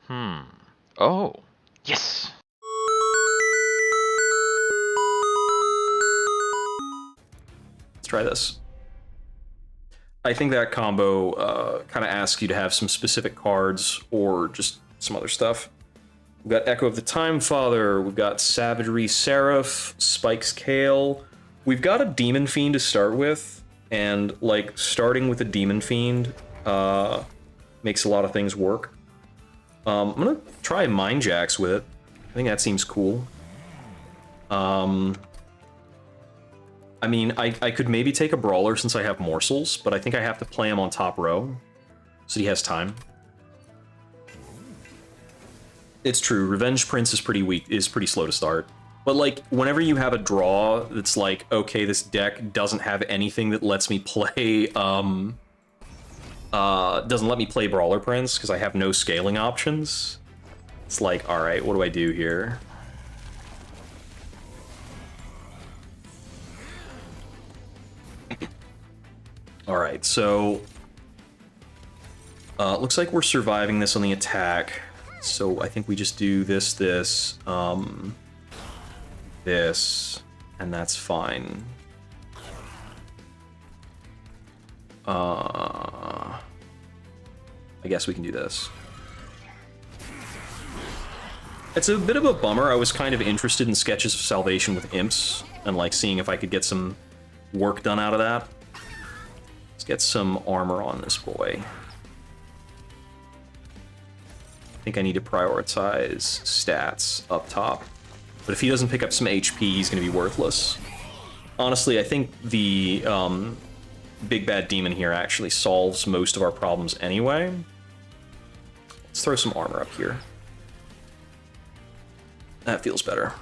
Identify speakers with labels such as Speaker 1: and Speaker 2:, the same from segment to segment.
Speaker 1: Oh, yes.
Speaker 2: Let's try this. I think that combo kind of asks you to have some specific cards or just some other stuff. We've got Echo of the Time Father, we've got Savagery Seraph, Spike's Kale. We've got a Demon Fiend to start with, and like starting with a Demon Fiend makes a lot of things work. I'm gonna try Mind Jacks with it. I think that seems cool. I mean, I could maybe take a Brawler since I have Morsels, but I think I have to play him on top row, so he has time. It's true, Revenge Prince is pretty weak, is pretty slow to start. But like, whenever you have a draw that's like, okay, this deck doesn't have anything that lets me play, doesn't let me play Brawler Prince because I have no scaling options. It's like, all right, what do I do here? All right, so looks like we're surviving this on the attack. So I think we just do this, this, and that's fine. I guess we can do this. It's a bit of a bummer. I was kind of interested in Sketches of Salvation with Imps and like seeing if I could get some work done out of that. Let's get some armor on this boy. I think I need to prioritize stats up top. But if he doesn't pick up some HP, he's going to be worthless. Honestly, I think the Big Bad Demon here actually solves most of our problems anyway. Let's throw some armor up here. That feels better.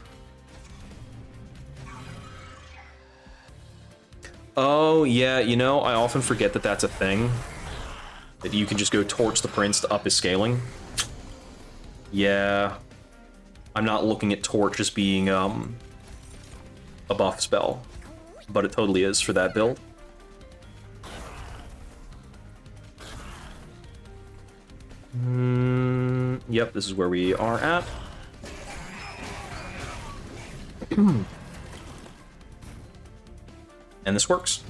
Speaker 2: Oh, yeah, you know, I often forget that that's a thing. That you can just go torch the prince to up his scaling. Yeah. I'm not looking at torch as being a buff spell, but it totally is for that build. Yep, this is where we are at. And this works.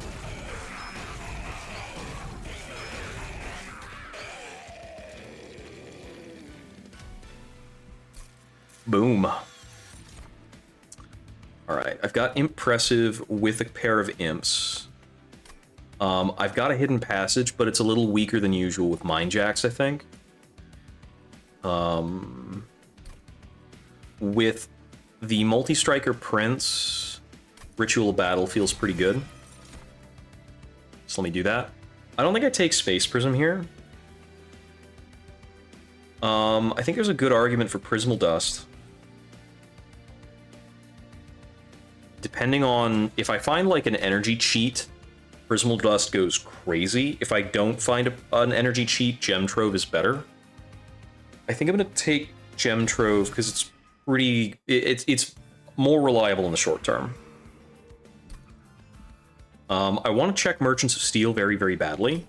Speaker 2: Boom. Alright, I've got Impressive with a pair of Imps. I've got a Hidden Passage, but it's a little weaker than usual with Mind Jacks, I think. With the Multi-Striker Prince, Ritual of Battle feels pretty good. So let me do that. I don't think I take Space Prism here. I think there's a good argument for Prismal Dust. Depending on... If I find like an energy cheat, Prismal Dust goes crazy. If I don't find an energy cheat, Gem Trove is better. I think I'm going to take Gem Trove because it's pretty... It's more reliable in the short term. I want to check Merchants of Steel very, very badly.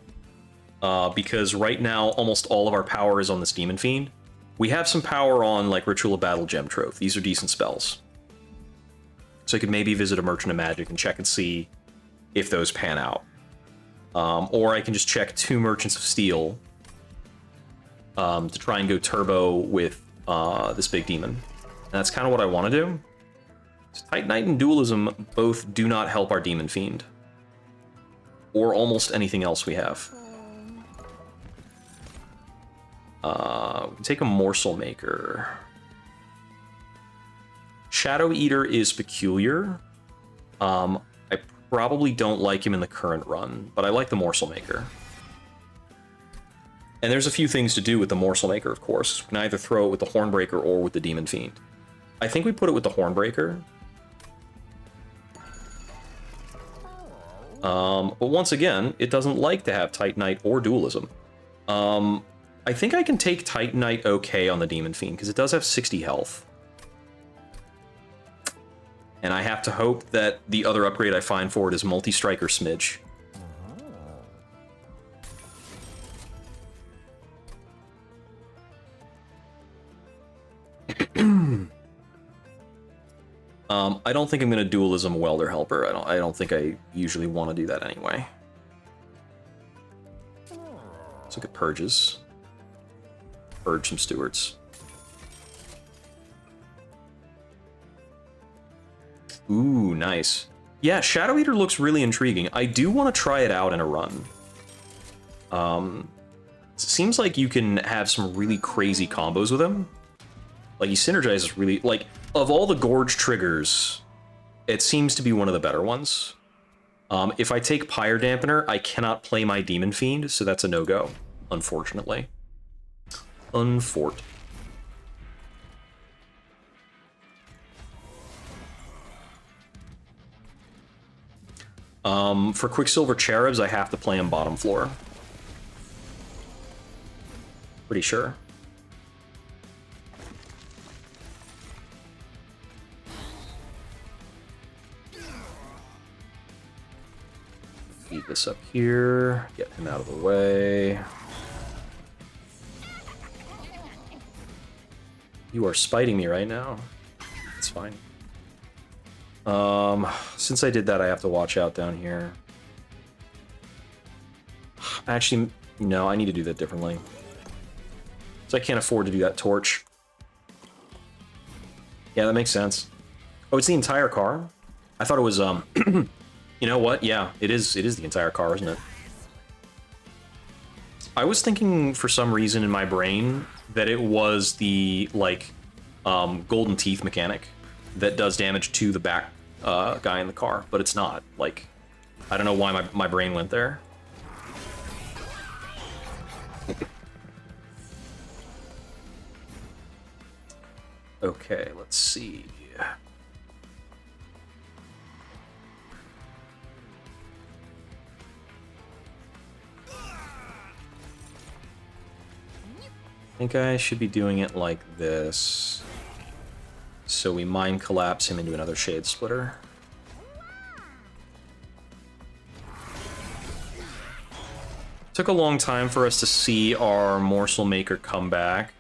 Speaker 2: Because right now, almost all of our power is on this Demon Fiend. We have some power on, like, Ritual of Battle, Gem Trove. These are decent spells. So I could maybe visit a Merchant of Magic and check and see if those pan out. Or I can just check 2 Merchants of Steel to try and go turbo with this big demon. And that's kind of what I want to do. Titanite and Dualism both do not help our Demon Fiend. Or almost anything else we have. We can take a Morsel Maker. Shadow Eater is peculiar. I probably don't like him in the current run, but I like the Morsel Maker. And there's a few things to do with the Morsel Maker, of course. We can either throw it with the Hornbreaker or with the Demon Fiend. I think we put it with the Hornbreaker. But once again, it doesn't like to have Titanite or Dualism. I think I can take Titanite okay on the Demon Fiend, because it does have 60 health. And I have to hope that the other upgrade I find for it is Multi-Striker Smidge. I don't think I'm gonna dualism Welder Helper. I don't think I usually want to do that anyway. Let's look at purges. Purge some stewards. Ooh, nice. Yeah, Shadow Eater looks really intriguing. I do want to try it out in a run. It seems like you can have some really crazy combos with him. Like, he synergizes really... Like, of all the Gorge triggers, it seems to be one of the better ones. If I take Pyre Dampener, I cannot play my Demon Fiend, so that's a no-go, unfortunately. Unfort. For Quicksilver Cherubs, I have to play him bottom floor. Pretty sure. Feed this up here, get him out of the way. You are spiting me right now. It's fine. Since I did that, I have to watch out down here. Actually, no, I need to do that differently. So I can't afford to do that torch. Yeah, that makes sense. Oh, it's the entire car? I thought it was, you know what? Yeah, it is the entire car, isn't it? I was thinking for some reason in my brain that it was the, like, golden teeth mechanic that does damage to the back guy in the car, but it's not. Like, I don't know why my brain went there. Okay, let's see. I think I should be doing it like this. So we Mind Collapse him into another Shade Splitter. Took a long time for us to see our Morsel Maker come back.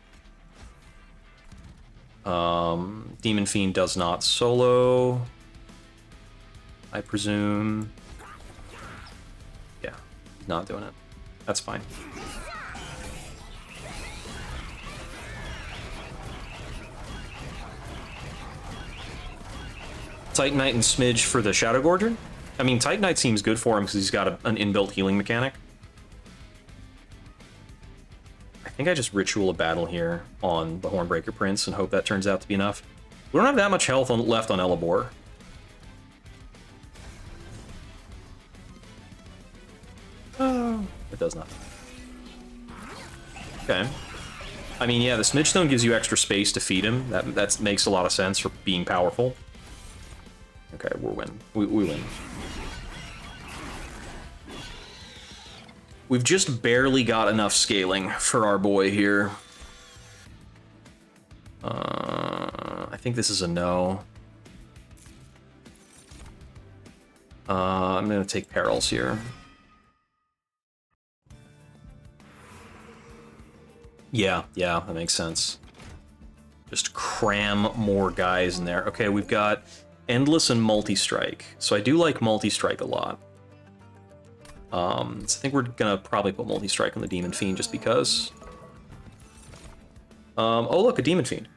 Speaker 2: Demon Fiend does not solo, I presume. Yeah, not doing it. That's fine. Titanite and Smidge for the Shadow Gorger? I mean, Titanite seems good for him because he's got an inbuilt healing mechanic. I think I just Ritual of Battle here on the Hornbreaker Prince and hope that turns out to be enough. We don't have that much health left on Elabor. Oh, it does not. Okay. I mean, yeah, the Smidge Stone gives you extra space to feed him. That makes a lot of sense for being powerful. Okay, we'll win. We win. We've just barely got enough scaling for our boy here. I think this is a no. I'm gonna take Perils here. Yeah, that makes sense. Just cram more guys in there. Okay, we've got Endless and Multi-Strike. So I do like Multi-Strike a lot. So I think we're gonna probably put Multi-Strike on the Demon Fiend just because. Oh look, a Demon Fiend.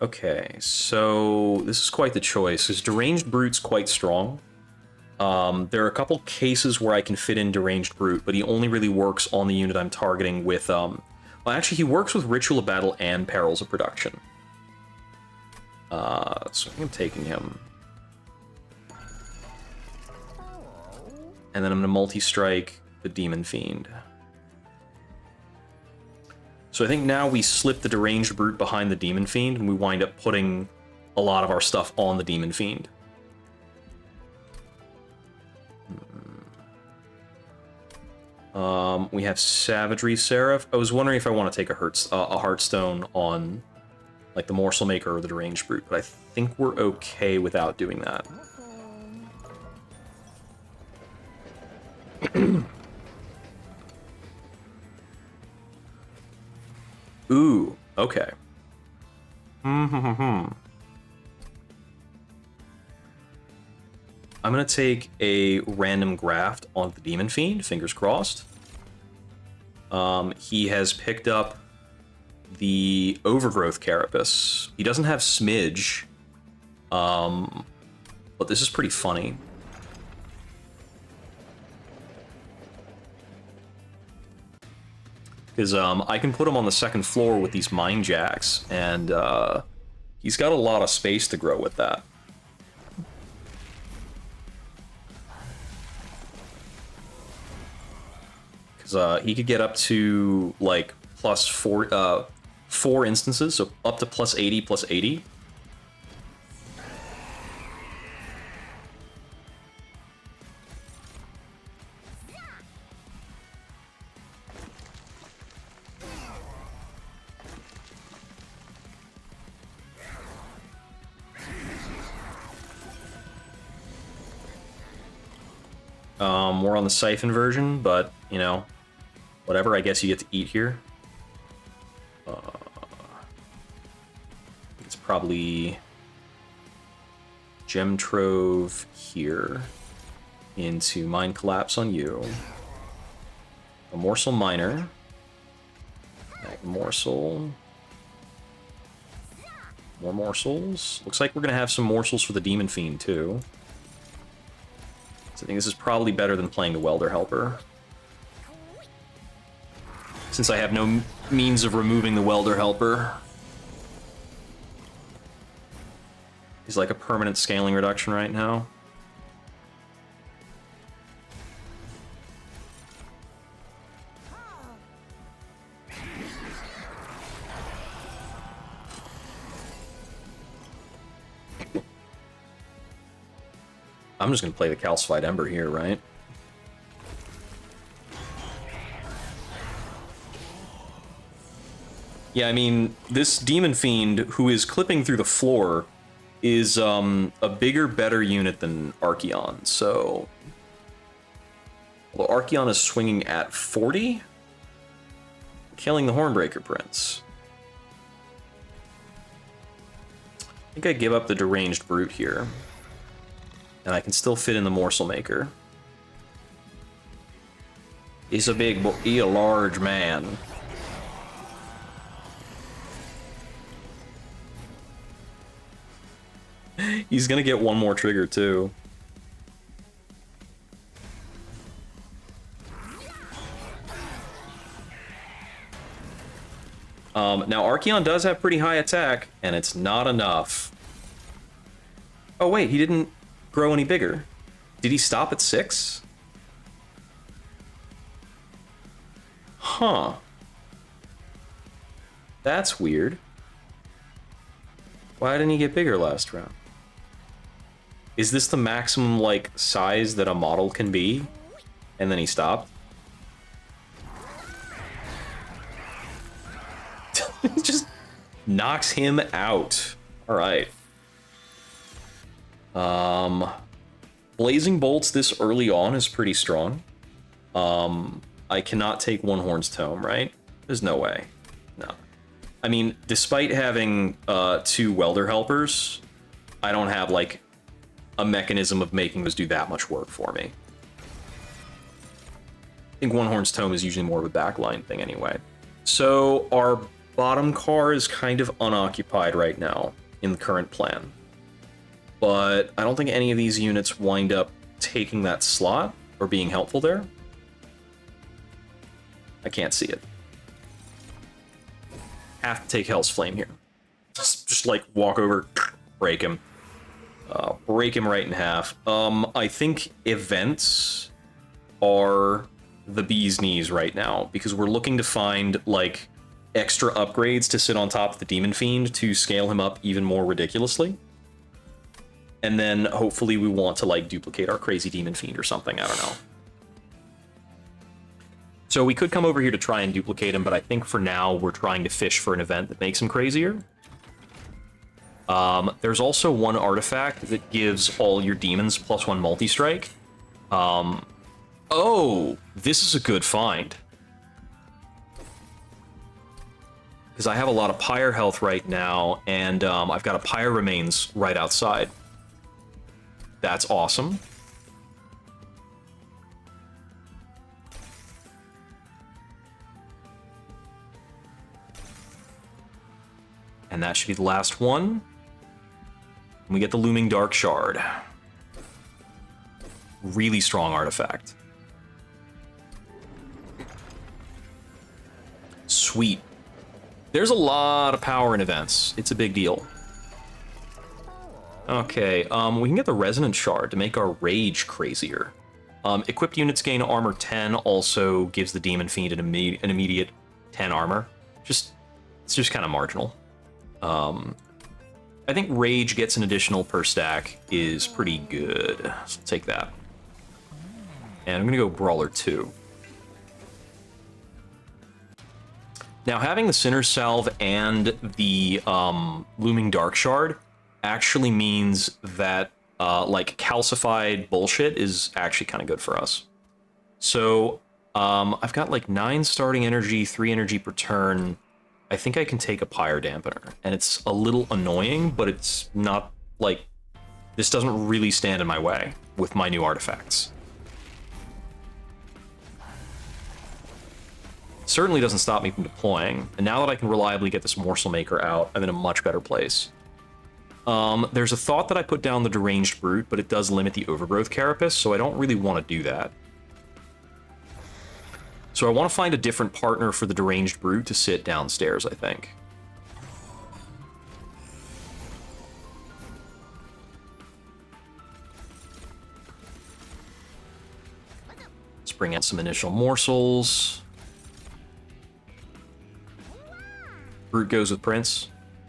Speaker 2: Okay, so this is quite the choice, because Deranged Brute's quite strong. There are a couple cases where I can fit in Deranged Brute, but he only really works on the unit I'm targeting with, well, actually, he works with Ritual of Battle and Perils of Production. So I think I'm taking him. And then I'm going to multi-strike the Demon Fiend. So I think now we slip the Deranged Brute behind the Demon Fiend, and we wind up putting a lot of our stuff on the Demon Fiend. We have Savagery Seraph. I was wondering if I want to take a Heartstone on like the Morsel Maker or the Deranged Brute, but I think we're okay without doing that. Ooh, okay. I'm gonna take a random graft on the Demon Fiend, fingers crossed. He has picked up the Overgrowth Carapace. He doesn't have Smidge, but this is pretty funny. Because I can put him on the second floor with these Mine Jacks, and he's got a lot of space to grow with that. Because he could get up to, like, plus 4 instances, so up to plus 80, plus 80. We're on the Siphon version, but, you know, whatever, I guess you get to eat here. It's probably Gem Trove here into Mine Collapse on you. A Morsel Miner. Morsel. More morsels. Looks like we're going to have some morsels for the Demon Fiend, too. So I think this is probably better than playing the Welder Helper. Since I have no means of removing the Welder Helper. He's like a permanent scaling reduction right now. I'm just going to play the Calcified Ember here, right? Yeah, I mean, this Demon Fiend, who is clipping through the floor, is a bigger, better unit than Archeon, so... Well, Archeon is swinging at 40? Killing the Hornbreaker Prince. I think I give up the Deranged Brute here. And I can still fit in the Morsel Maker. He's a big boy, he's a large man. He's gonna get one more trigger too. Now Archeon does have pretty high attack, and it's not enough. Oh wait, he didn't grow any bigger. Did he stop at 6? Huh. That's weird. Why didn't he get bigger last round? Is this the maximum, like, size that a model can be? And then he stopped? It just knocks him out. Alright. Blazing Bolts this early on is pretty strong. I cannot take One Horn's Tome, right? There's no way. No. I mean, despite having 2 Welder Helpers, I don't have, like, a mechanism of making those do that much work for me. I think One Horn's Tome is usually more of a backline thing anyway. So our bottom car is kind of unoccupied right now in the current plan. But I don't think any of these units wind up taking that slot or being helpful there. I can't see it. Have to take Hell's Flame here. Just like walk over, break him. Break him right in half. I think events are the bee's knees right now, because we're looking to find, like, extra upgrades to sit on top of the Demon Fiend to scale him up even more ridiculously. And then hopefully we want to, like, duplicate our crazy Demon Fiend or something, I don't know. So we could come over here to try and duplicate him, but I think for now we're trying to fish for an event that makes him crazier. There's also one artifact that gives all your demons +1 multi-strike. Oh, this is a good find. Because I have a lot of Pyre health right now, and I've got a Pyre Remains right outside. That's awesome. And that should be the last one. We get the Looming Dark Shard. Really strong artifact. Sweet. There's a lot of power in events. It's a big deal. Okay, we can get the Resonant Shard to make our Rage crazier. Equipped units gain armor 10, also gives the Demon Fiend an immediate 10 armor. It's just kind of marginal. I think Rage gets an additional per stack is pretty good. So I'll take that. And I'm gonna go Brawler 2. Now, having the Sinner's Salve and the Looming Dark Shard actually means that like calcified bullshit is actually kind of good for us. So I've got like 9 starting energy, 3 energy per turn. I think I can take a Pyre Dampener, and it's a little annoying, but it's not like, this doesn't really stand in my way with my new artifacts. Certainly doesn't stop me from deploying, and now that I can reliably get this Morsel Maker out, I'm in a much better place. There's a thought that I put down the Deranged Brute, but it does limit the Overgrowth Carapace, so I don't really want to do that. So I want to find a different partner for the Deranged Brute to sit downstairs, I think. Let's bring out some initial morsels. Brute goes with Prince.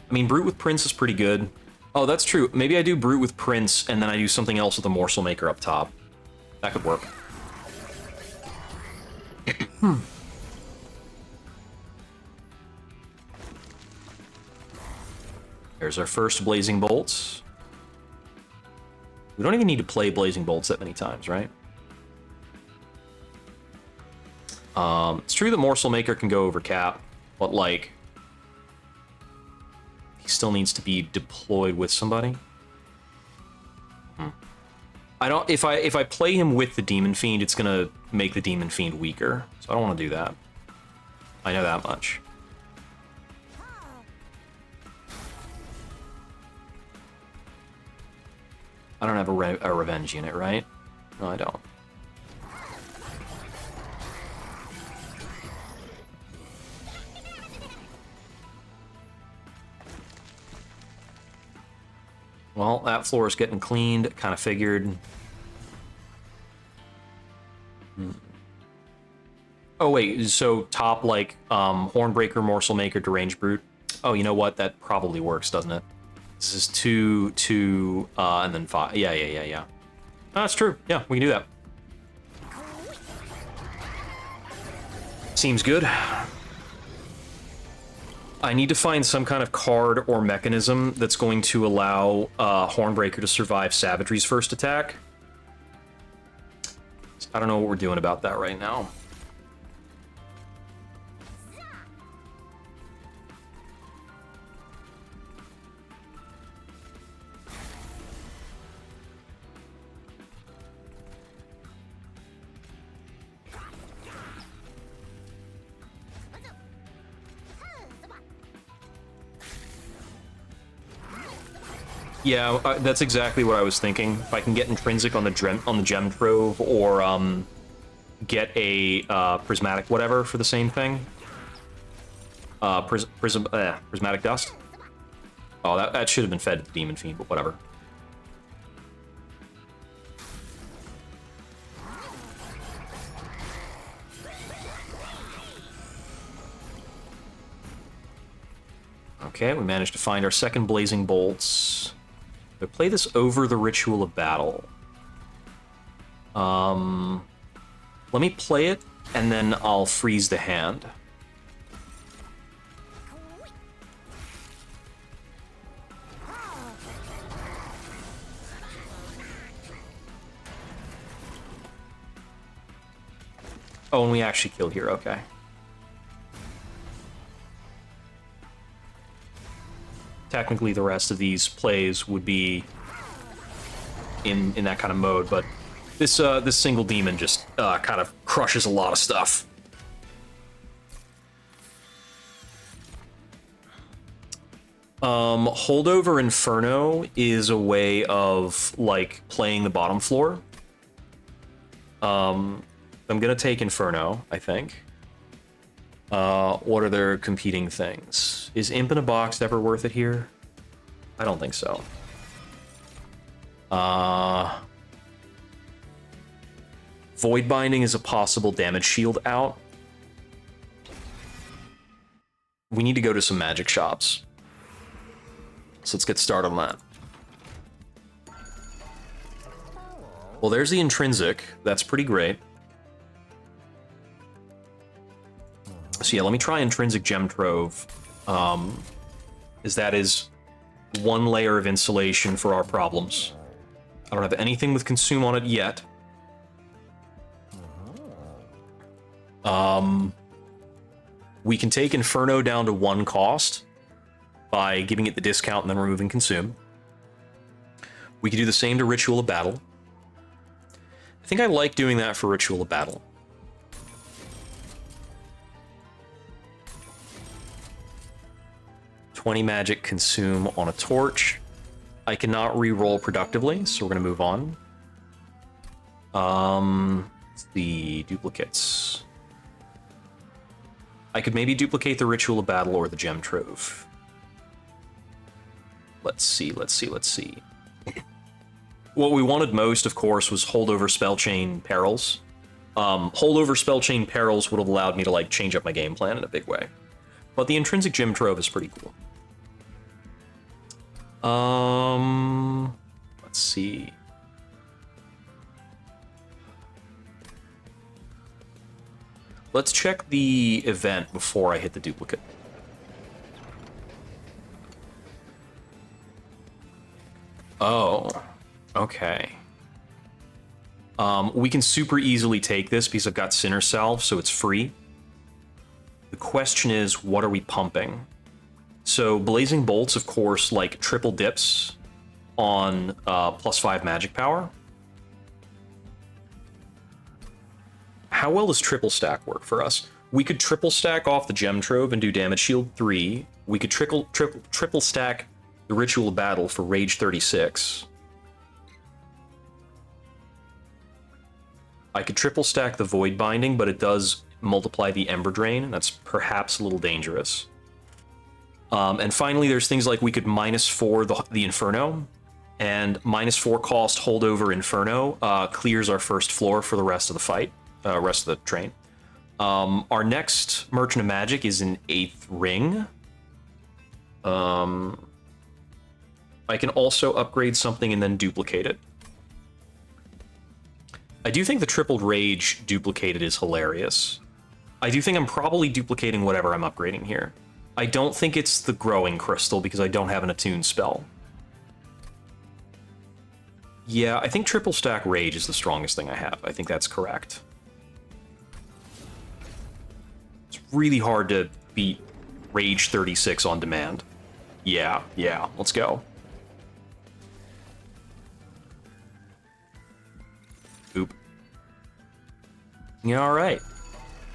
Speaker 2: I mean, Brute with Prince is pretty good. Oh, that's true. Maybe I do Brute with Prince, and then I do something else with the Morsel Maker up top. That could work. There's our first Blazing Bolts. We don't even need to play Blazing Bolts that many times, right? It's true that Morsel Maker can go over cap, but like, he still needs to be deployed with somebody. I don't. If I play him with the Demon Fiend, it's gonna make the Demon Fiend weaker. So I don't want to do that. I know that much. I don't have a revenge unit, right? No, I don't. Well, that floor is getting cleaned. Kind of figured. Oh wait, so top like Hornbreaker, Morsel Maker, Deranged Brute. Oh, you know what? That probably works, doesn't it? This is 2, and then 5. Yeah. Oh, that's true. Yeah, we can do that. Seems good. I need to find some kind of card or mechanism that's going to allow Hornbreaker to survive Savagery's first attack. I don't know what we're doing about that right now. Yeah, that's exactly what I was thinking. If I can get Intrinsic on the Gem Trove, or get a Prismatic whatever for the same thing. Prismatic Dust. Oh, that should have been fed to the Demon Fiend, but whatever. Okay, we managed to find our second Blazing Bolts. I play this over the Ritual of Battle. Let me play it, and then I'll freeze the hand. Oh, and we actually kill here, okay. Technically, the rest of these plays would be in that kind of mode, but this single demon just kind of crushes a lot of stuff. Holdover Inferno is a way of, like, playing the bottom floor. I'm gonna take Inferno, I think. What are their competing things? Is Imp in a Box ever worth it here? I don't think so. Void Binding is a possible damage shield out. We need to go to some magic shops. So let's get started on that. Well, there's the intrinsic. That's pretty great. So yeah, let me try intrinsic gem trove. As that is one layer of insulation for our problems. I don't have anything with consume on it yet. We can take Inferno down to 1 cost by giving it the discount and then removing consume. We could do the same to Ritual of Battle. I think I like doing that for Ritual of Battle. $20 magic consume on a torch. I cannot re-roll productively, so we're going to move on. The duplicates. I could maybe duplicate the Ritual of Battle or the Gem Trove. Let's see. What we wanted most, of course, was Holdover Spellchain Perils. Holdover Spellchain Perils would have allowed me to, like, change up my game plan in a big way. But the intrinsic Gem Trove is pretty cool. Let's see. Let's check the event before I hit the duplicate. Oh, okay. We can super easily take this because I've got Sinner Salve, so it's free. The question is, what are we pumping? So Blazing Bolts, of course, like triple dips on +5 magic power. How well does triple stack work for us? We could triple stack off the Gem Trove and do damage shield 3. We could triple stack the Ritual of Battle for Rage 36. I could triple stack the Void Binding, but it does multiply the Ember Drain. That's perhaps a little dangerous. And finally, there's things like we could -4 the Inferno, and -4 cost Holdover Inferno clears our first floor for the rest of the fight, rest of the train. Our next Merchant of Magic is in 8th ring. I can also upgrade something and then duplicate it. I do think the tripled Rage duplicated is hilarious. I do think I'm probably duplicating whatever I'm upgrading here. I don't think it's the Growing Crystal because I don't have an attuned spell. Yeah, I think triple stack Rage is the strongest thing I have. I think that's correct. It's really hard to beat Rage 36 on demand. Yeah, let's go. Oop. Yeah, alright.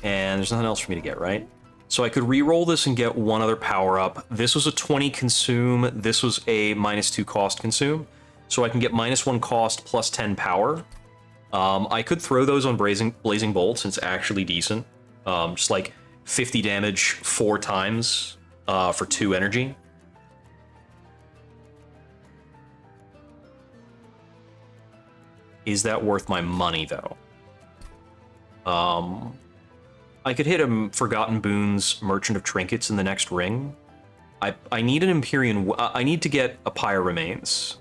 Speaker 2: And there's nothing else for me to get, right? So I could re-roll this and get one other power-up. This was a 20 consume, this was a -2 cost consume. So I can get -1 cost plus 10 power. I could throw those on Blazing Bolts, it's actually decent. Just like 50 damage 4 times for 2 energy. Is that worth my money, though? I could hit a Forgotten Boons Merchant of Trinkets in the next ring. I need an Empyrean... I need to get a Pyre Remains.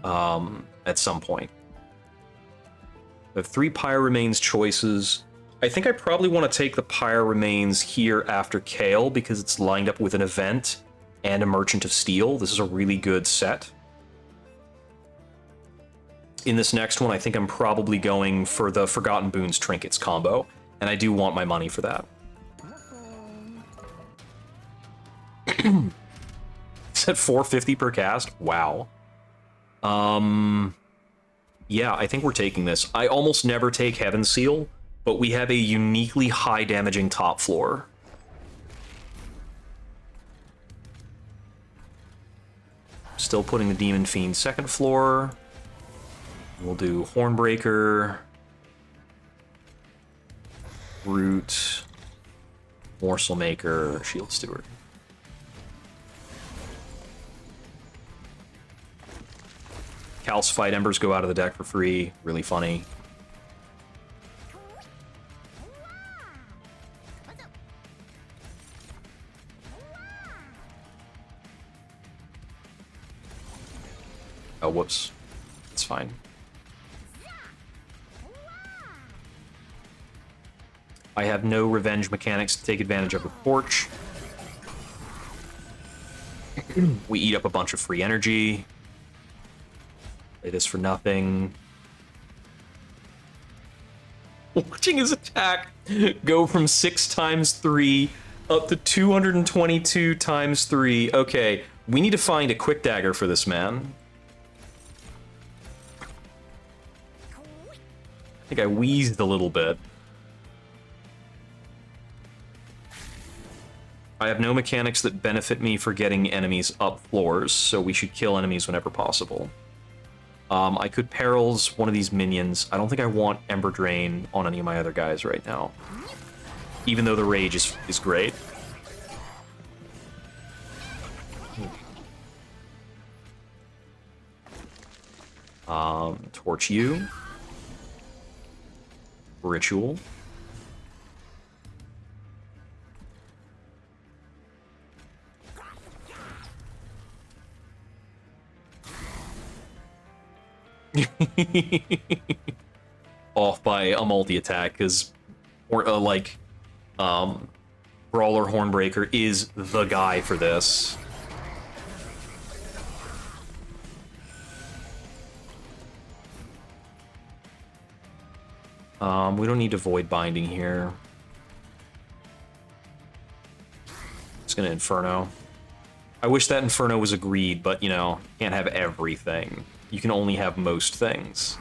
Speaker 2: At some point. I have 3 Pyre Remains choices. I think I probably want to take the Pyre Remains here after Kale because it's lined up with an event and a Merchant of Steel. This is a really good set. in this next one, I think I'm probably going for the Forgotten Boons Trinkets combo, and I do want my money for that. It's at 450 per cast? Wow. Yeah, I think we're taking this. I almost never take Heaven's Seal, but we have a uniquely high damaging top floor. Still putting the Demon Fiend second floor. We'll do Hornbreaker, Root, Morsel Maker, Shield Steward. Calcified Embers go out of the deck for free. Really funny. Oh, whoops. It's fine. I have no revenge mechanics to take advantage of the Porch. We eat up a bunch of free energy. Play this for nothing. Watching his attack go from 6 times 3 up to 222 times 3. Okay, we need to find a quick dagger for this man. I think I wheezed a little bit. I have no mechanics that benefit me for getting enemies up floors, so we should kill enemies whenever possible. I could Perils one of these minions. I don't think I want Ember Drain on any of my other guys right now. Even though the Rage is great. Torch you. Ritual. Off by a multi-attack, because Brawler Hornbreaker is the guy for this. We don't need to Void Binding here. It's gonna Inferno. I wish that Inferno was agreed, but, you know, can't have everything. You can only have most things.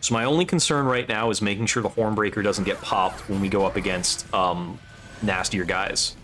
Speaker 2: So my only concern right now is making sure the Hornbreaker doesn't get popped when we go up against nastier guys.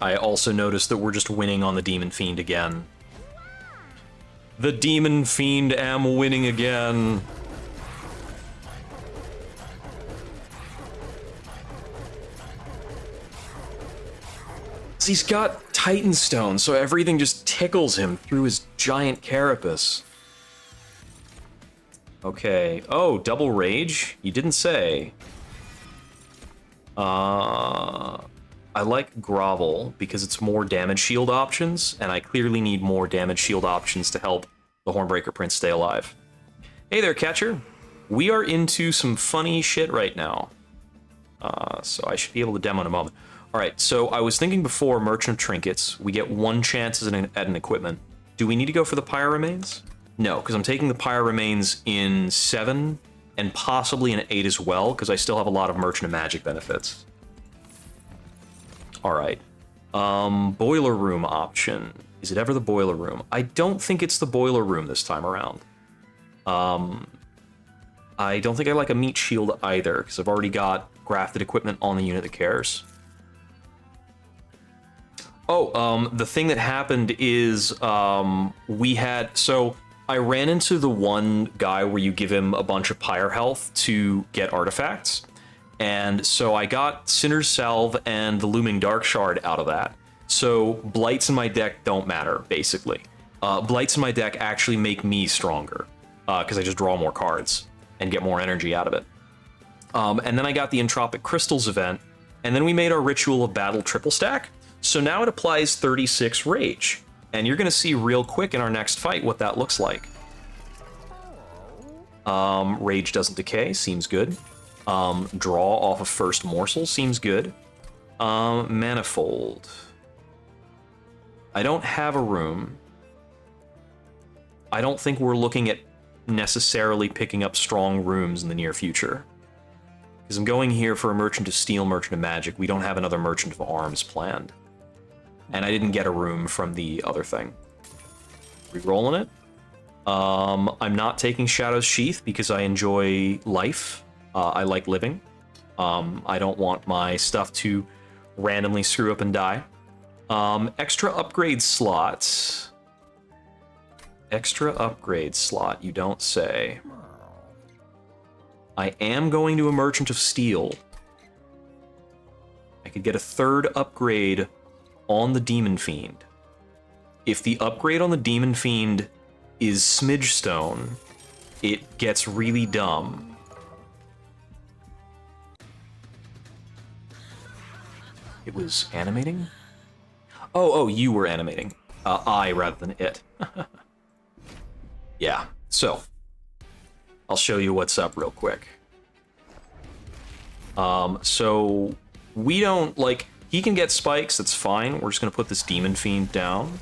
Speaker 2: I also noticed that we're just winning on the Demon Fiend again. The Demon Fiend am winning again. He's got Titan Stone, so everything just tickles him through his giant carapace. Okay. Oh, double rage? You didn't say. I like Grovel because it's more damage shield options, and I clearly need more damage shield options to help the Hornbreaker Prince stay alive. Hey there, Catcher. We are into some funny shit right now. So I should be able to demo in a moment. Alright, so I was thinking before Merchant of Trinkets, we get 1 chance at an equipment. Do we need to go for the Pyre Remains? No, because I'm taking the Pyre Remains in 7, and possibly in 8 as well, because I still have a lot of Merchant of Magic benefits. Alright. Boiler Room option. Is it ever the Boiler Room? I don't think it's the Boiler Room this time around. I don't think I like a Meat Shield either, because I've already got grafted equipment on the unit that cares. Oh, the thing that happened is we had... So I ran into the one guy where you give him a bunch of Pyre health to get artifacts. And so I got Sinner's Salve and the Looming Dark Shard out of that. So blights in my deck don't matter, basically. Blights in my deck actually make me stronger, because I just draw more cards and get more energy out of it. And then I got the Entropic Crystals event, and then we made our Ritual of Battle triple stack. So now it applies 36 Rage, and you're going to see real quick in our next fight what that looks like. Rage doesn't decay, seems good. Draw off of first morsel, seems good. Manifold. I don't have a room. I don't think we're looking at necessarily picking up strong rooms in the near future. Because I'm going here for a Merchant of Steel, Merchant of Magic. We don't have another Merchant of Arms planned. And I didn't get a room from the other thing. Rerolling it. I'm not taking Shadow's Sheath because I enjoy life. I like living. I don't want my stuff to randomly screw up and die. Extra upgrade slots. Extra upgrade slot, you don't say. I am going to a Merchant of Steel. I could get a third upgrade on the Demon Fiend. If the upgrade on the Demon Fiend is Smidge Stone, it gets really dumb. It was animating? Oh, you were animating. I rather than it. Yeah, so I'll show you what's up real quick. So we don't, like, he can get spikes, that's fine. We're just gonna put this Demon Fiend down.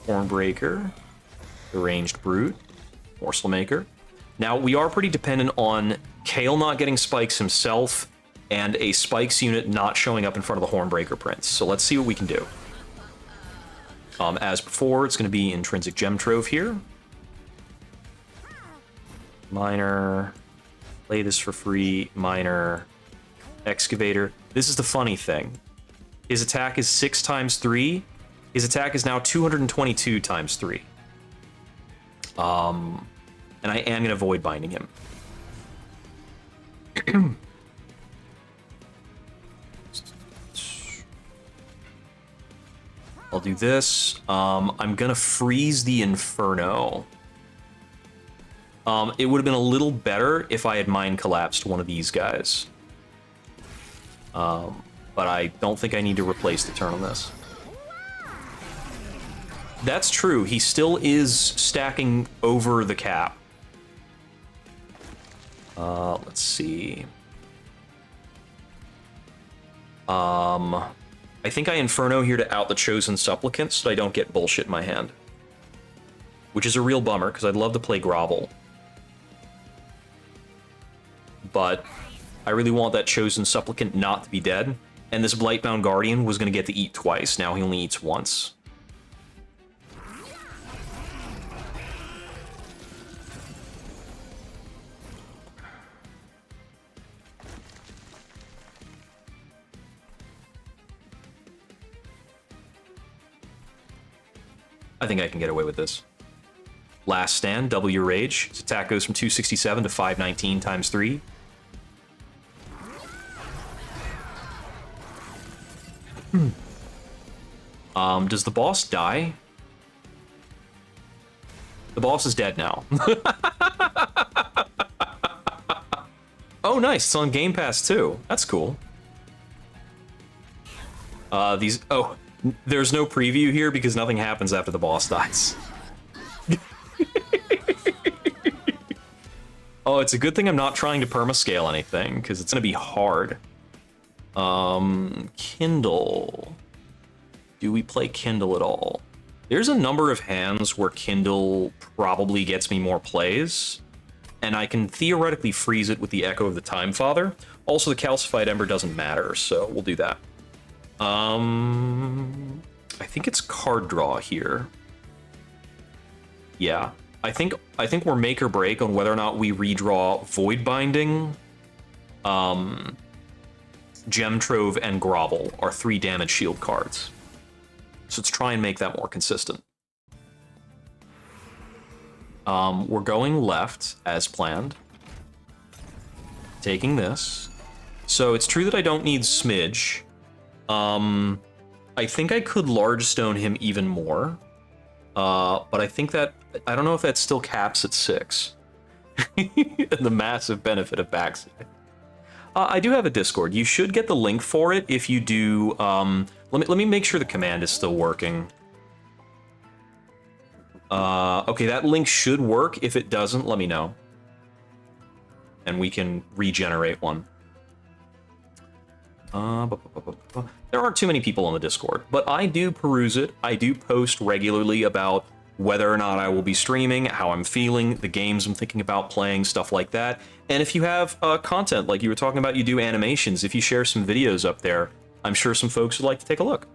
Speaker 2: Hornbreaker, Deranged Brute, Morsel Maker. Now, we are pretty dependent on Kale not getting spikes himself and a spikes unit not showing up in front of the Hornbreaker Prince. So let's see what we can do. As before, it's going to be Intrinsic Gem Trove here. Miner. Play this for free. Miner. Excavator. This is the funny thing. His attack is 6 times 3. His attack is now 222 times 3. And I am going to Void Binding him. I'll do this. I'm gonna freeze the Inferno. It would have been a little better if I had Mind Collapsed one of these guys. But I don't think I need to replace the turn on this. That's true, he still is stacking over the cap. Let's see. I think I Inferno here to out the Chosen Supplicant so I don't get bullshit in my hand. Which is a real bummer, because I'd love to play Grovel. But I really want that Chosen Supplicant not to be dead. And this Blightbound Guardian was going to get to eat twice. Now he only eats once. I think I can get away with this. Last Stand, double your rage. His attack goes from 267 to 519 times 3. Does the boss die? The boss is dead now. Oh, nice. It's on Game Pass too. That's cool. Oh, there's no preview here because nothing happens after the boss dies. Oh, it's a good thing I'm not trying to permascale anything, because it's going to be hard. Kindle. Do we play Kindle at all? There's a number of hands where Kindle probably gets me more plays, and I can theoretically freeze it with the Echo of the Time Father. Also, the Calcified Ember doesn't matter, so we'll do that. I think it's card draw here. Yeah. I think we're make or break on whether or not we redraw Void Binding, Gem Trove, and Grovel, our 3 damage shield cards. So let's try and make that more consistent. We're going left, as planned. Taking this. So it's true that I don't need Smidge. I think I could large stone him even more. But I think that, I don't know if that still caps at 6. The massive benefit of backside. I do have a Discord. You should get the link for it if you do. Let me make sure the command is still working. Okay, that link should work. If it doesn't, let me know. And we can regenerate one. There aren't too many people on the Discord, but I do peruse it. I do post regularly about whether or not I will be streaming, how I'm feeling, the games I'm thinking about playing, stuff like that. And if you have content, like you were talking about, you do animations, if you share some videos up there, I'm sure some folks would like to take a look.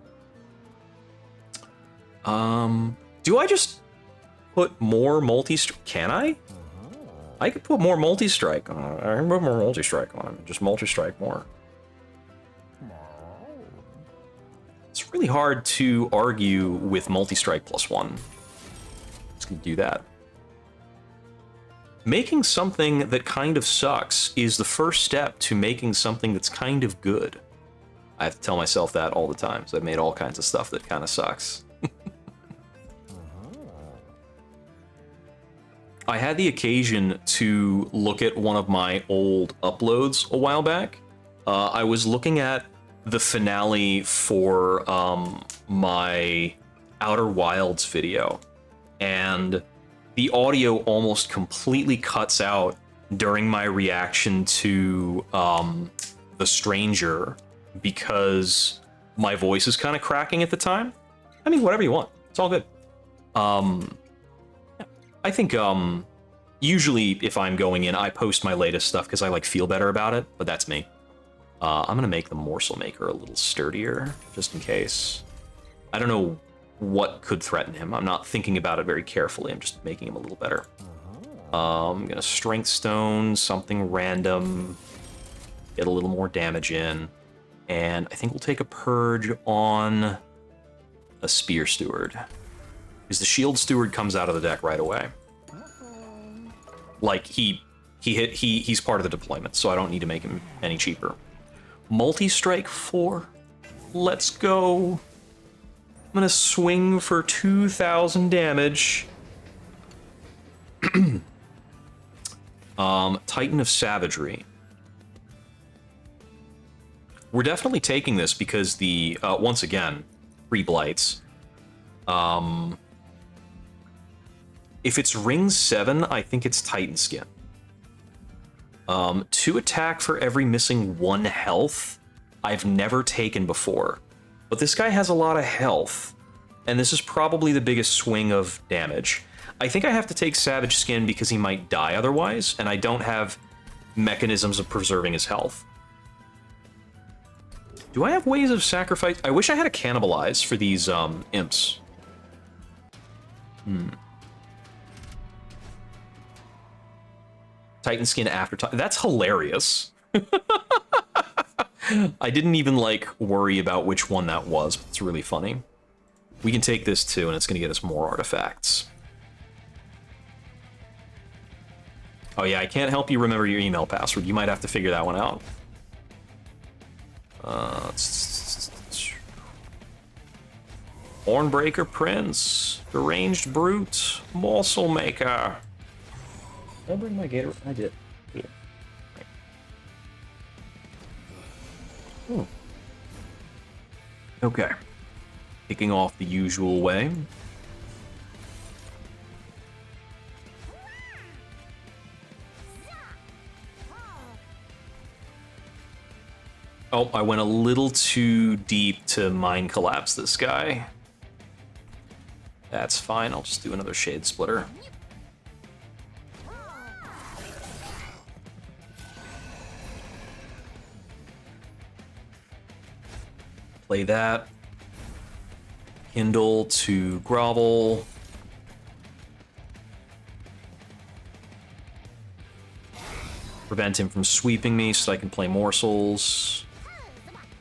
Speaker 2: Do I just put more multi-strike? Can I? I could put more multi-strike on it. I can put more multi-strike on it. Just multi-strike more. It's really hard to argue with multi-strike +1. Just gonna do that. Making something that kind of sucks is the first step to making something that's kind of good. I have to tell myself that all the time, so I've made all kinds of stuff that kind of sucks. I had the occasion to look at one of my old uploads a while back. I was looking at the finale for my Outer Wilds video, and the audio almost completely cuts out during my reaction to The Stranger because my voice is kind of cracking at the time. I mean, whatever you want. It's all good. I think usually if I'm going in, I post my latest stuff because I like feel better about it, but that's me. I'm gonna make the morsel maker a little sturdier, just in case. I don't know what could threaten him. I'm not thinking about it very carefully. I'm just making him a little better. I'm gonna strength stone something random, get a little more damage in, and I think we'll take a purge on a spear steward, because the shield steward comes out of the deck right away. Like he's part of the deployment, so I don't need to make him any cheaper. Multi-strike 4. Let's go. I'm gonna swing for 2,000 damage. Titan of Savagery. We're definitely taking this because the, once again, 3 blights. If it's ring 7, I think it's Titan Skin. 2 attack for every missing 1 health. I've never taken before. But this guy has a lot of health, and this is probably the biggest swing of damage. I think I have to take Savage Skin because he might die otherwise, and I don't have mechanisms of preserving his health. Do I have ways of sacrifice? I wish I had a Cannibalize for these imps. Titan Skin after time. That's hilarious. I didn't even, like, worry about which one that was, but it's really funny. We can take this, too, and it's going to get us more artifacts. Oh, yeah, I can't help you remember your email password. You might have to figure that one out. Hornbreaker Prince. Deranged Brute. Morsel Maker. Did I bring my gator? I did. Yeah. Right. Okay. Kicking off the usual way. Oh, I went a little too deep to mind collapse this guy. That's fine, I'll just do another Shade Splitter. Play that. Kindle to grovel. Prevent him from sweeping me so I can play morsels.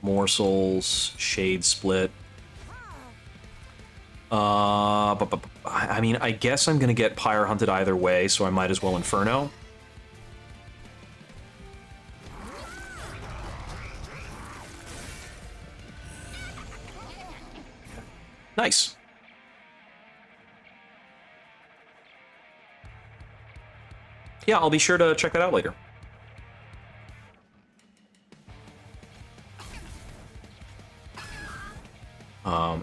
Speaker 2: Morsels, Shade Split. I mean, I guess I'm gonna get Pyre Hunted either way, so I might as well Inferno. Nice. Yeah, I'll be sure to check that out later.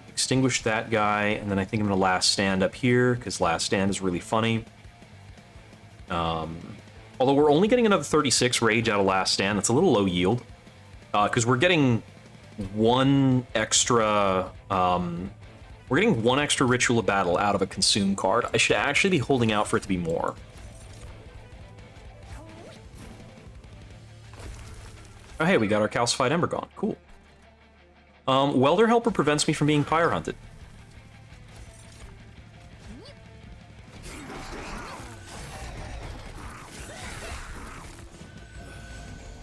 Speaker 2: Extinguish that guy, and then I think I'm gonna last stand up here, because last stand is really funny. Although we're only getting another 36 rage out of last stand, that's a little low yield. Because we're getting one extra... we're getting one extra Ritual of Battle out of a consume card. I should actually be holding out for it to be more. Oh hey, we got our Calcified Ember gone. Cool. Welder Helper prevents me from being Pyre Hunted.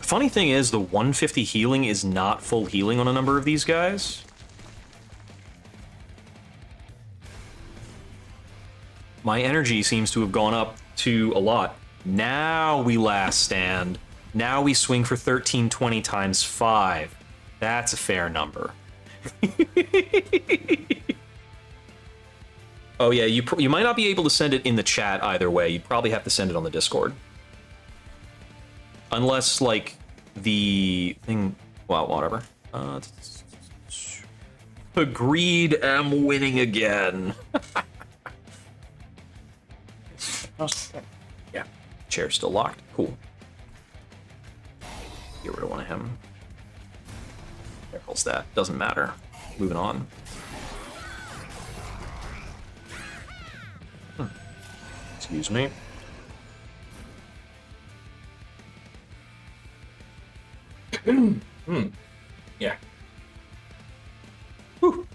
Speaker 2: Funny thing is, the 150 healing is not full healing on a number of these guys. My energy seems to have gone up to a lot. Now we last stand. Now we swing for 1320 times 5. That's a fair number. Oh yeah, you might not be able to send it in the chat either way. You'd probably have to send it on the Discord. Unless, like, the thing... Well, whatever. Agreed, am winning again. Yeah, chair's still locked. Cool. Get rid of one of him. There's that. Doesn't matter. Moving on. Excuse me. Yeah. Whew.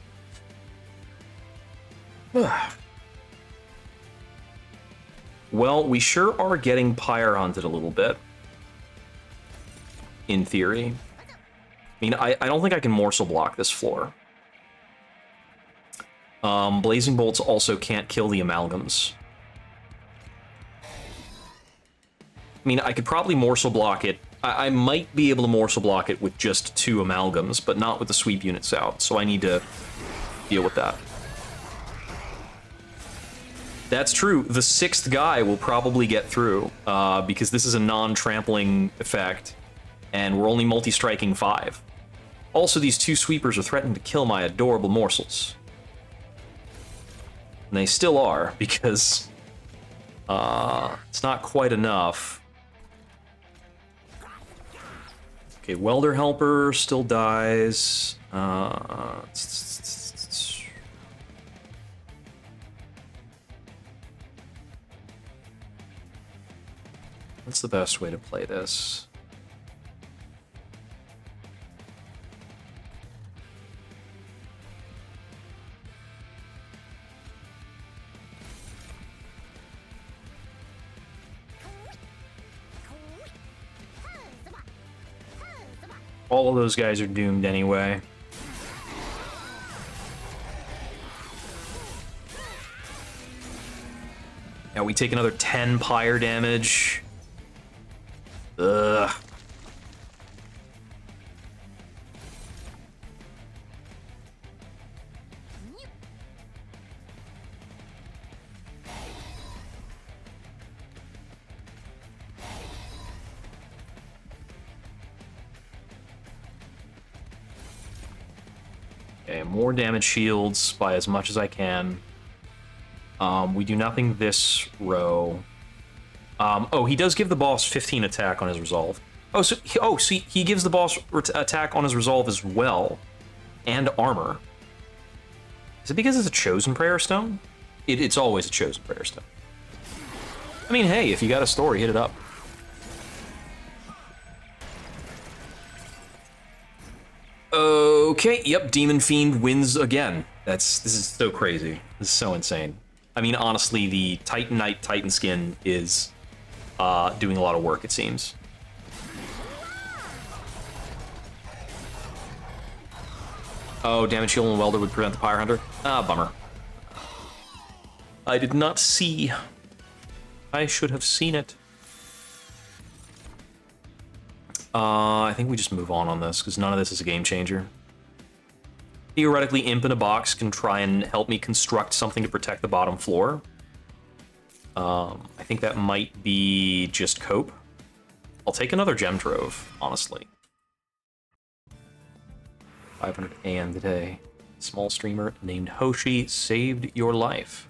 Speaker 2: Well, we sure are getting Pyre Hunted a little bit. In theory. I mean, I don't think I can morsel block this floor. Blazing Bolts also can't kill the Amalgams. I mean, I could probably morsel block it. I might be able to morsel block it with just 2 Amalgams, but not with the sweep units out, so I need to deal with that. That's true. The 6th guy will probably get through, because this is a non-trampling effect, and we're only multi-striking 5. Also, these 2 sweepers are threatening to kill my adorable morsels. And they still are, because it's not quite enough. Okay, Welder Helper still dies. What's the best way to play this? All of those guys are doomed anyway. Now we take another 10 pyre damage. Ugh. Okay, more damage shields by as much as I can. We do nothing this row. Oh, he does give the boss 15 attack on his resolve. Oh, so he gives the boss attack on his resolve as well, and armor. Is it because it's a chosen prayer stone? It's always a chosen prayer stone. I mean, hey, if you got a story, hit it up. Okay, yep, Demon Fiend wins again. This is so crazy. This is so insane. I mean, honestly, the Titan Knight Titan skin is doing a lot of work, it seems. Oh, damage shield and welder would prevent the Pyre Hunter. Ah, bummer. I did not see. I should have seen it. I think we just move on this, because none of this is a game changer. Theoretically, Imp in a box can try and help me construct something to protect the bottom floor. I think that might be just cope. I'll take another gem trove, honestly. 500 AM today. Small streamer named Hoshi saved your life.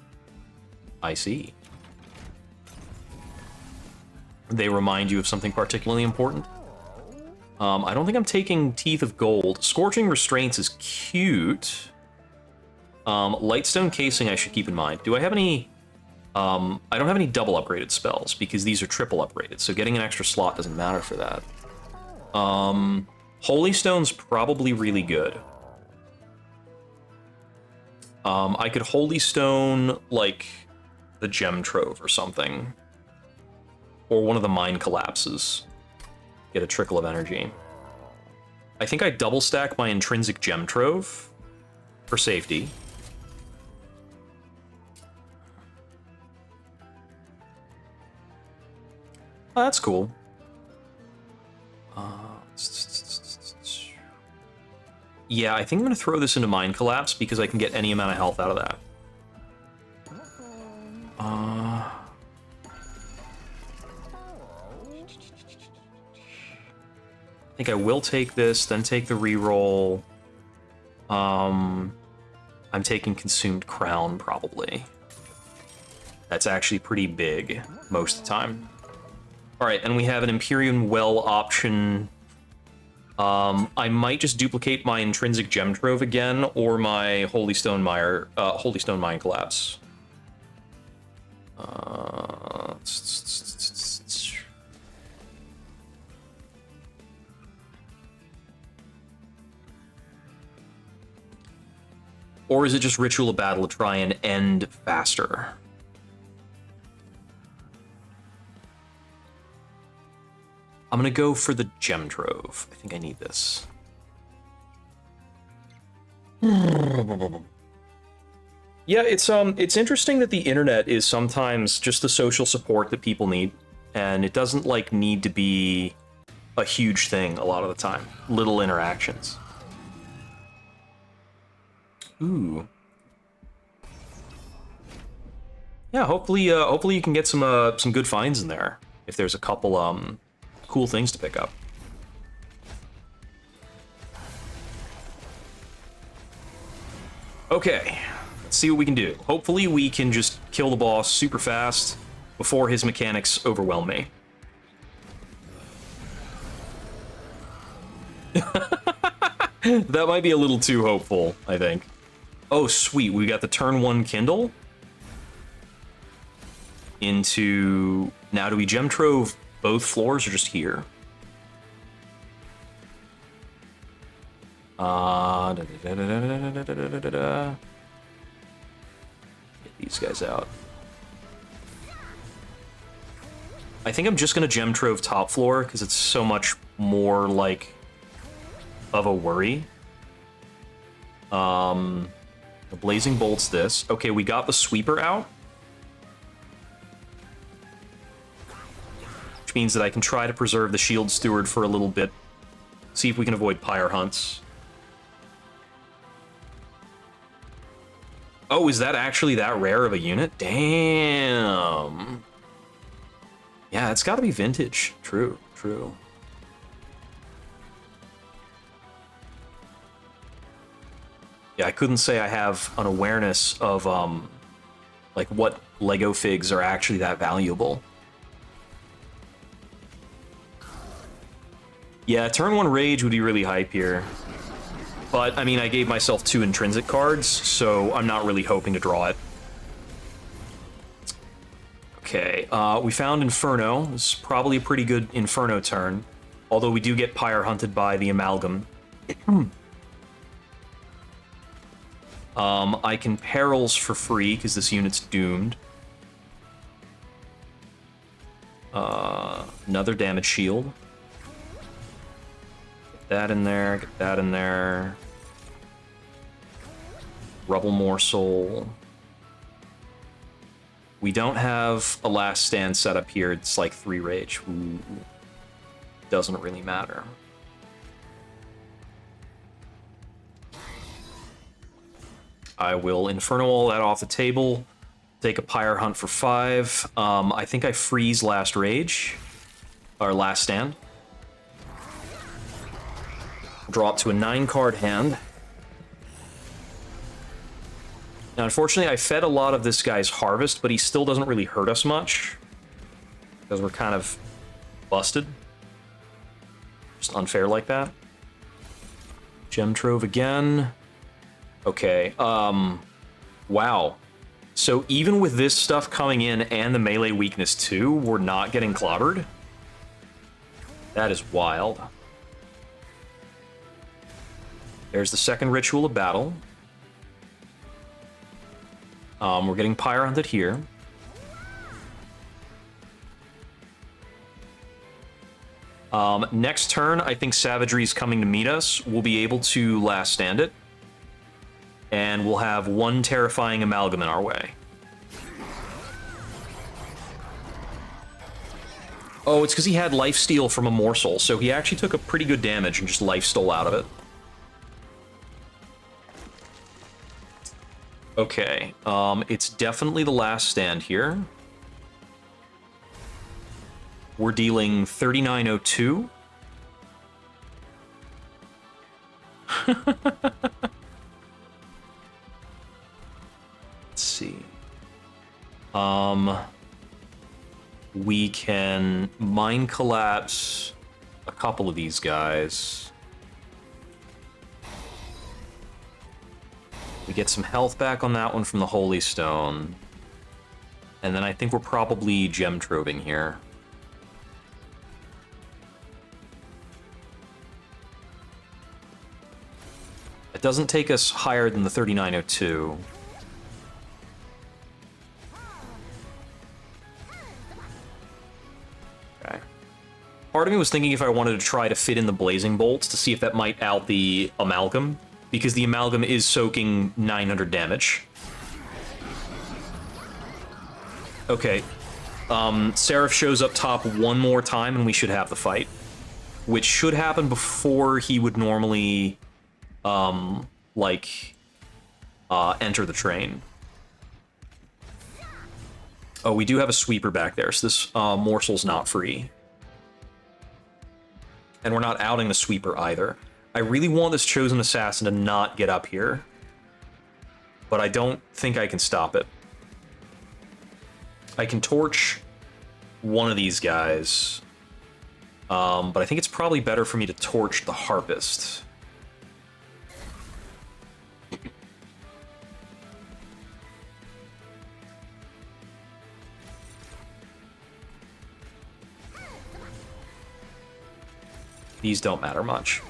Speaker 2: I see. They remind you of something particularly important. I don't think I'm taking Teeth of Gold. Scorching Restraints is cute. Lightstone Casing I should keep in mind. Do I have any... I don't have any double upgraded spells, because these are triple upgraded, so getting an extra slot doesn't matter for that. Holy Stone's probably really good. I could Holy Stone, like, the Gem Trove or something. Or one of the Mind Collapses. Get a trickle of energy. I think I double stack my Intrinsic Gem Trove for safety. Oh, that's cool. Yeah, I think I'm going to throw this into Mind Collapse because I can get any amount of health out of that. I think I will take this, then take the reroll. I'm taking Consumed Crown, probably. That's actually pretty big most of the time. Alright, and we have an Empyrean Well option. I might just duplicate my Intrinsic Gem Trove again, or my Holy Stone Mind Collapse. Or is it just Ritual of Battle to try and end faster? I'm gonna go for the Gem Trove. I think I need this. Yeah, it's interesting that the internet is sometimes just the social support that people need, and it doesn't like need to be a huge thing a lot of the time. Little interactions. Ooh. Yeah, hopefully you can get some good finds in there. If there's a couple cool things to pick up. Okay, let's see what we can do. Hopefully we can just kill the boss super fast before his mechanics overwhelm me. That might be a little too hopeful, I think. Oh, sweet, we got the turn 1 Kindle. Into... Now, do we Gem Trove both floors or just here? Get these guys out. I think I'm just gonna Gem Trove top floor because it's so much more like of a worry. The Blazing Bolt's this. Okay, we got the Sweeper out. Which means that I can try to preserve the Shield Steward for a little bit. See if we can avoid Pyre Hunts. Oh, is that actually that rare of a unit? Damn. Yeah, it's gotta be vintage. True, true. Yeah, I couldn't say I have an awareness of, like, what Lego figs are actually that valuable. Yeah, turn 1 Rage would be really hype here. But, I mean, I gave myself 2 intrinsic cards, so I'm not really hoping to draw it. Okay, we found Inferno. It's probably a pretty good Inferno turn. Although we do get Pyre Hunted by the Amalgam. I can Perils for free, because this unit's doomed. Another damage shield. Get that in there, get that in there. Rubble Morsel. We don't have a Last Stand set up here. It's like 3 Rage. Ooh. Doesn't really matter. I will Inferno all that off the table. Take a Pyre Hunt for 5. I think I freeze Last Rage. Or Last Stand. Draw up to a 9-card hand. Now, unfortunately, I fed a lot of this guy's Harvest, but he still doesn't really hurt us much. Because we're kind of busted. Just unfair like that. Gem Trove again. Okay, wow. So even with this stuff coming in and the melee weakness too, we're not getting clobbered? That is wild. There's the second Ritual of Battle. We're getting Pyre Hunted here. Next turn, I think Savagery's coming to meet us. We'll be able to Last Stand it. And we'll have one Terrifying Amalgam in our way. Oh, it's because he had Lifesteal from a Morsel, so he actually took a pretty good damage and just Lifestole out of it. Okay, it's definitely the Last Stand here. We're dealing 3902. Let's see. We can Mind Collapse a couple of these guys. We get some health back on that one from the Holy Stone. And then I think we're probably Gem Troving here. It doesn't take us higher than the 3902. Okay. Part of me was thinking if I wanted to try to fit in the Blazing Bolts to see if that might out the Amalgam, because the Amalgam is soaking 900 damage. Okay. Seraph shows up top one more time and we should have the fight. Which should happen before he would normally... enter the train. Oh, we do have a sweeper back there, so this morsel's not free. And we're not outing the sweeper either. I really want this Chosen Assassin to not get up here. But I don't think I can stop it. I can torch one of these guys. But I think it's probably better for me to torch the Harpist. These don't matter much.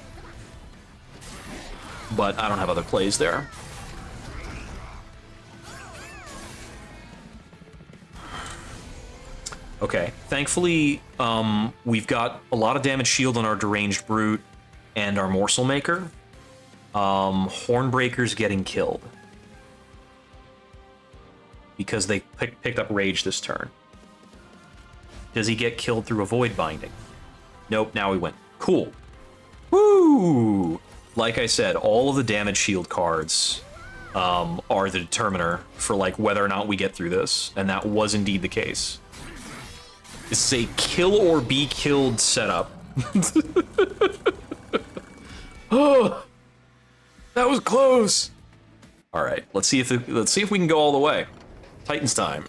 Speaker 2: But I don't have other plays there. Okay, thankfully, we've got a lot of damage shield on our Deranged Brute and our Morsel Maker. Hornbreaker's getting killed. Because they picked up Rage this turn. Does he get killed through a Void Binding? Nope, now we win. Cool. Woo! Like I said, all of the damage shield cards are the determiner for like whether or not we get through this, and that was indeed the case. This is a kill or be killed setup. Oh, that was close. All right, let's see if we can go all the way. Titans time.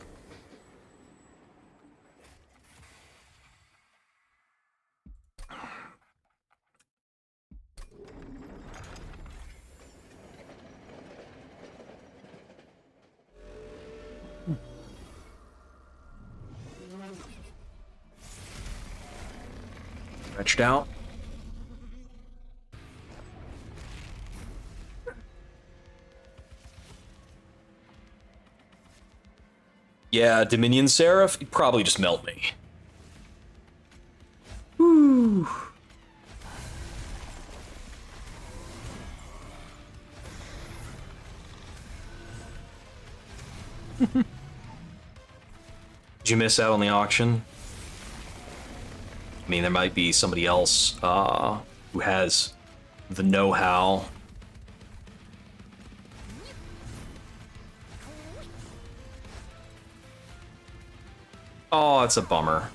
Speaker 2: Stretched out. Yeah, Dominion Seraph, he'd probably just melt me. Woo. Did you miss out on the auction? I mean, there might be somebody else who has the know-how. Oh, it's a bummer.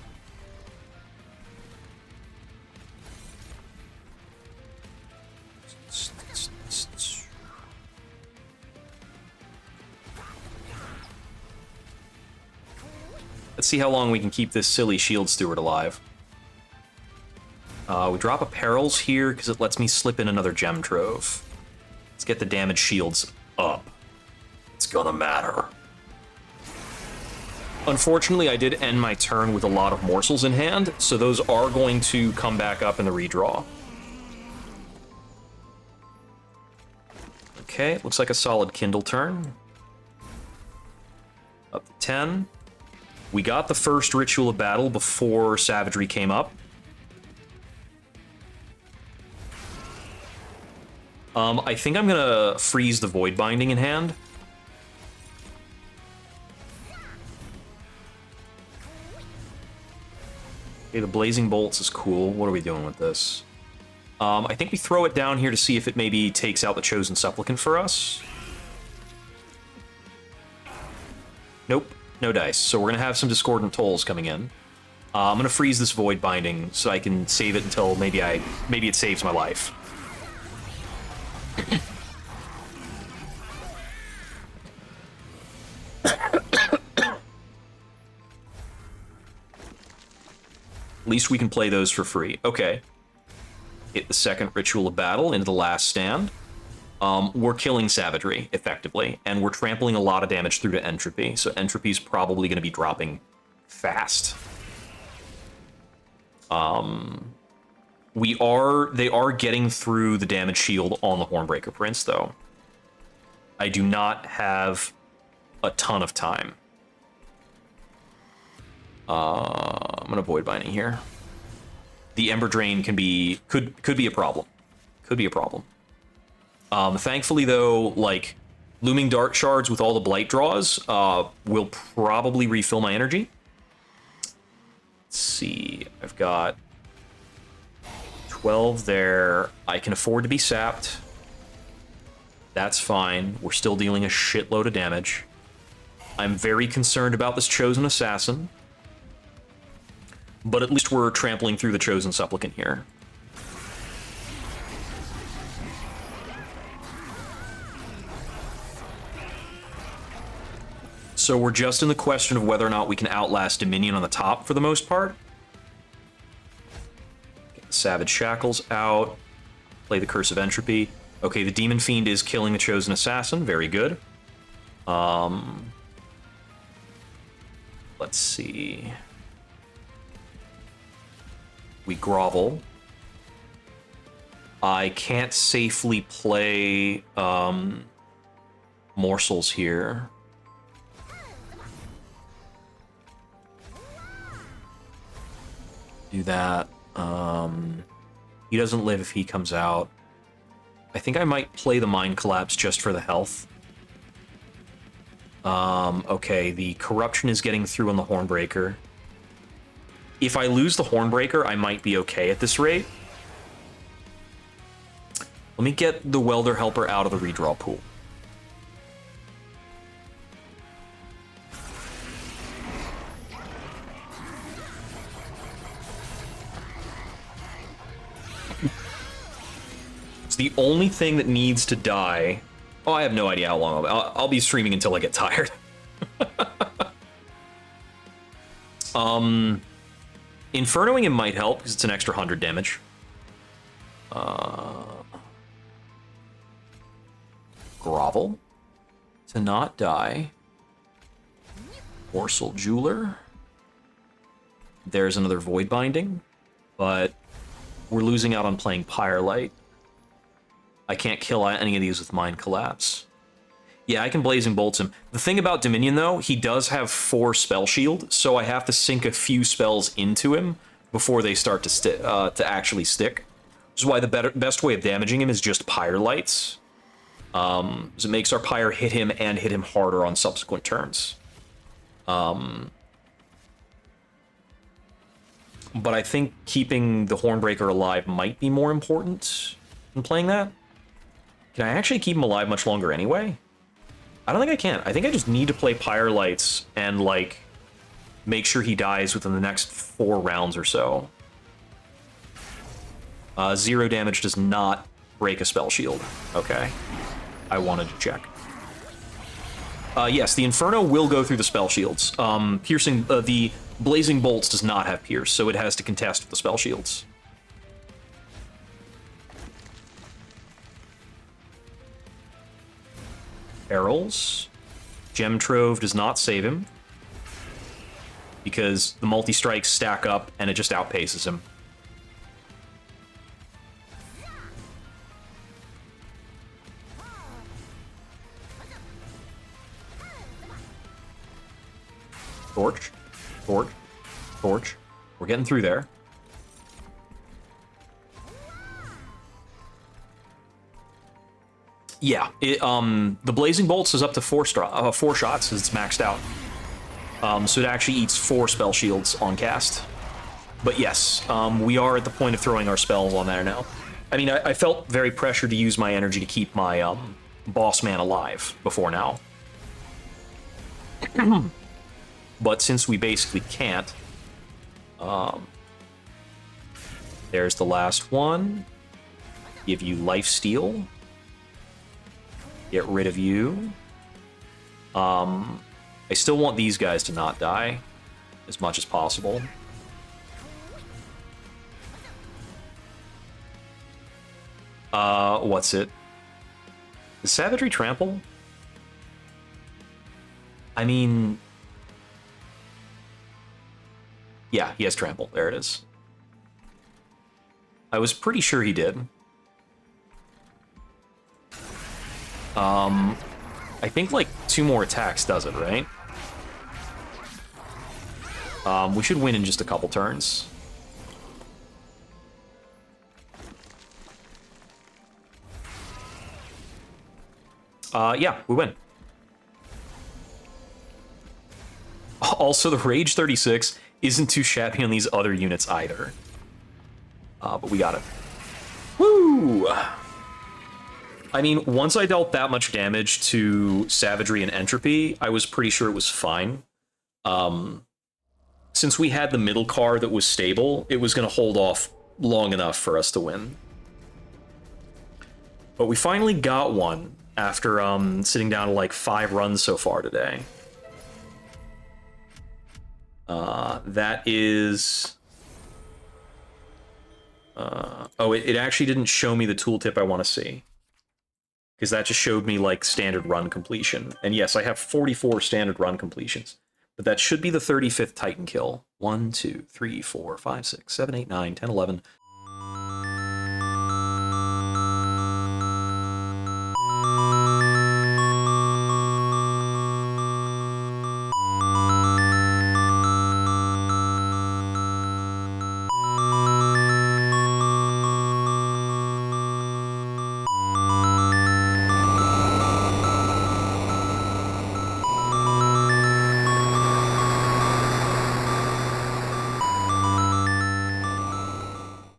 Speaker 2: Let's see how long we can keep this silly shield steward alive. We drop a perils here because it lets me slip in another gem trove. Let's get the damage shields up. It's gonna matter. Unfortunately, I did end my turn with a lot of morsels in hand, so those are going to come back up in the redraw. Okay, looks like a solid Kindle turn. Up to 10. We got the first Ritual of Battle before Savagery came up. I think I'm gonna freeze the Void Binding in hand. Okay, the Blazing Bolts is cool. What are we doing with this? I think we throw it down here to see if it maybe takes out the Chosen Supplicant for us. Nope, no dice. So we're gonna have some Discordant Tolls coming in. I'm gonna freeze this Void Binding so I can save it until maybe it saves my life. At least we can play those for free. Okay. Hit the second Ritual of Battle into the last stand. We're killing Savagery, effectively, and we're trampling a lot of damage through to Entropy, so Entropy's probably going to be dropping fast. They are getting through the damage shield on the Hornbreaker Prince, though. I do not have a ton of time. I'm gonna Void Binding here. The Ember Drain could be a problem. Could be a problem. Thankfully, though, like, Looming Dark Shards with all the Blight draws will probably refill my energy. Let's see. I've got 12 there. I can afford to be sapped. That's fine. We're still dealing a shitload of damage. I'm very concerned about this Chosen Assassin. But at least we're trampling through the Chosen Supplicant here. So we're just in the question of whether or not we can outlast Dominion on the top for the most part. Get the Savage Shackles out. Play the Curse of Entropy. Okay, the Demon Fiend is killing the Chosen Assassin. Very good. Let's see. We grovel. I can't safely play morsels here. Do that. He doesn't live if he comes out. I think I might play the Mind Collapse just for the health. Okay, the Corruption is getting through on the Hornbreaker. If I lose the Hornbreaker, I might be okay at this rate. Let me get the Welder Helper out of the redraw pool. It's the only thing that needs to die. Oh, I have no idea how long I'll be streaming until I get tired. Infernoing him might help because it's an extra 100 damage. Grovel to not die. Morsel Jeweler. There's another Void Binding, but we're losing out on playing Pyrelight. I can't kill any of these with Mind Collapse. Yeah, I can Blazing Bolt him. The thing about Dominion, though, he does have 4 Spell Shield, so I have to sink a few spells into him before they start to actually stick. Which is why the best way of damaging him is just Pyre Lights. So it makes our Pyre hit him and hit him harder on subsequent turns. But I think keeping the Hornbreaker alive might be more important than playing that. Can I actually keep him alive much longer anyway? I don't think I can. I think I just need to play Pyre Lights and, like, make sure he dies within the next 4 rounds or so. 0 damage does not break a spell shield. Okay. I wanted to check. Yes, the Inferno will go through the spell shields. Piercing, the Blazing Bolts does not have Pierce, so it has to contest with the spell shields. Arrows. Gem Trove does not save him, because the multi-strikes stack up and it just outpaces him. Torch. Torch. Torch. We're getting through there. Yeah, the Blazing Bolts is up to 4 shots, it's maxed out. So it actually eats 4 spell shields on cast. But yes, we are at the point of throwing our spells on there now. I mean, I felt very pressured to use my energy to keep my boss man alive before now. But since we basically can't, there's the last one. Give you lifesteal. Get rid of you. I still want these guys to not die as much as possible. What's it? Is Savagery Trample? I mean... Yeah, he has Trample. There it is. I was pretty sure he did. I think like 2 more attacks does it, right? We should win in just a couple turns. Yeah, we win. Also, the Rage 36 isn't too shabby on these other units either. But we got it. Woo! I mean, once I dealt that much damage to Savagery and Entropy, I was pretty sure it was fine. Since we had the middle car that was stable, it was going to hold off long enough for us to win. But we finally got one after sitting down to like 5 runs so far today. That is... oh, it actually didn't show me the tooltip I want to see. Because that just showed me, like, standard run completion. And yes, I have 44 standard run completions. But that should be the 35th Titan kill. 1, 2, 3, 4, 5, 6, 7, 8, 9, 10, 11,